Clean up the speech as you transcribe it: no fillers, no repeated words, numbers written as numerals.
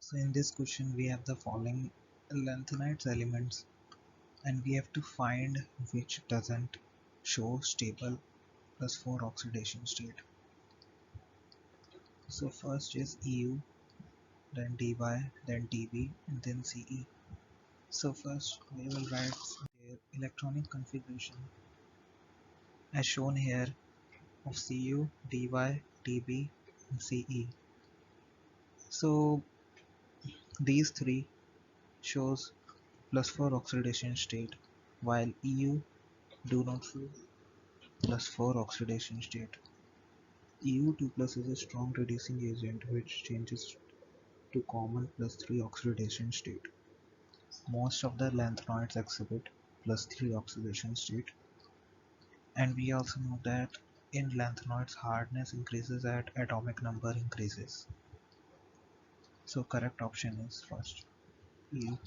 So in this question we have the following lanthanides elements and we have to find which doesn't show stable +4 oxidation state. So first is EU, then DY, then DB, and then CE. So first we will write their electronic configuration as shown here of CU, DY, DB, and CE. So these three shows +4 oxidation state while EU do not show +4 oxidation state. EU2 plus is a strong reducing agent which changes to common +3 oxidation state. Most of the lanthanoids exhibit +3 oxidation state, and we also know that in lanthanoids hardness increases as atomic number increases. So correct option is first EU.